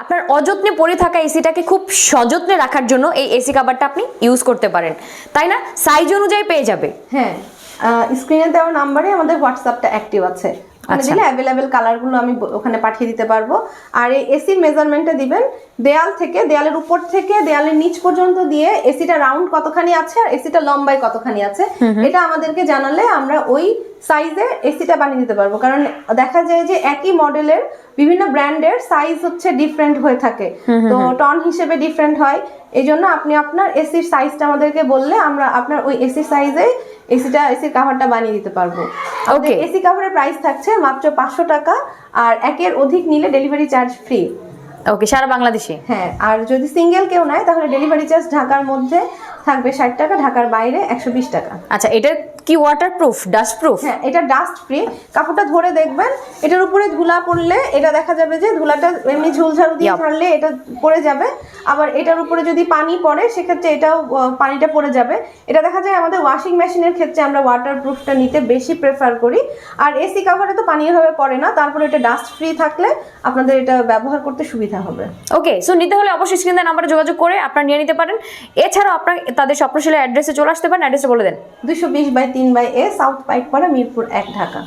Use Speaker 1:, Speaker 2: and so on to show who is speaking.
Speaker 1: আপনার অযত্নে পড়ে থাকা এসিটাকে খুব সযত্নে রাখার জন্য এই এসি কভারটা আপনি ইউজ করতে পারেন, তাই না? সাইজ অনুযায়ী পেয়ে যাবে।
Speaker 2: হ্যাঁ, স্ক্রিনে দেওয়া নাম্বারে আমাদের হোয়াটসঅ্যাপটা অ্যাক্টিভ আছে, ওখানে দিলে অ্যাভেলেবেল কালারগুলো আমি ওখানে পাঠিয়ে দিতে পারবো। আর এই এসির মেজারমেন্টটা দিবেন দেয়াল থেকে, দেয়ালের উপর থেকে দেয়ালের নিচ পর্যন্ত দিয়ে এসিটা রাউন্ড কতখানি আছে আর এসিটা লম্বায় কতখানি আছে এটা আমাদেরকে জানালে আমরা ওই সাইজে এসিটা বানিয়ে দিতে পারবো। কারণ দেখা যায় যে একই মডেলের বিভিন্ন ব্র্যান্ডের সাইজ হচ্ছে ডিফারেন্ট হয়ে থাকে, তো টন হিসেবে ডিফারেন্ট হয়। এই জন্য আপনি আপনার এসির সাইজটা আমাদেরকে বললে আমরা আপনার ওই এসির সাইজে এসির কাভারটা বানিয়ে দিতে পারবো। ওকে, এসি কাভারের প্রাইস থাকছে মাত্র 500 টাকা, আর একের অধিক নিলে ডেলিভারি চার্জ ফ্রি।
Speaker 1: ওকে, সারা বাংলাদেশে।
Speaker 2: হ্যাঁ, আর যদি সিঙ্গেল কেউ নেয় তাহলে ডেলিভারি চার্জ ঢাকার মধ্যে থাকবে 60 টাকা, ঢাকার বাইরে 120 টাকা।
Speaker 1: আচ্ছা, এটা কি ওয়াটারপ্রুফ, ডাস্ট প্রুফ?
Speaker 2: হ্যাঁ, এটা ডাস্ট ফ্রি। কাপড়টা ধরে দেখবেন, এটার উপরে ধুলা পড়লে এটা দেখা যাবে যে ধুলাটা এমনি ঝুলঝাড়ু দিয়ে ছাড়লে এটা পড়ে যাবে, আবার এটার উপরে যদি পানি পড়ে সেক্ষেত্রে এটাও পানিটা পড়ে যাবে। এটা দেখা যায় আমাদের ওয়াশিং মেশিনের ক্ষেত্রে আমরা ওয়াটারপ্রুফটা নিতে বেশি প্রেফার করি। আর এসি কাভারে তো পানি এভাবে পড়ে না, তারপরে এটা ডাস্ট ফ্রি থাকলে আপনাদের এটা ব্যবহার করতে সুবিধা হবে।
Speaker 1: ওকে, সো নিতে হলে অবশ্যই স্ক্রিনে নাম্বারে যোগাযোগ করে আপনারা নিয়ে নিতে পারেন। এছাড়াও আপনারা তাদের স্বপ্নশীলের অ্যাড্রেসে চলে আসতে পারেন। অ্যাড্রেসটা বলে দেন।
Speaker 2: 220/3/A south Paikpara, Mirpur 1, Dhaka.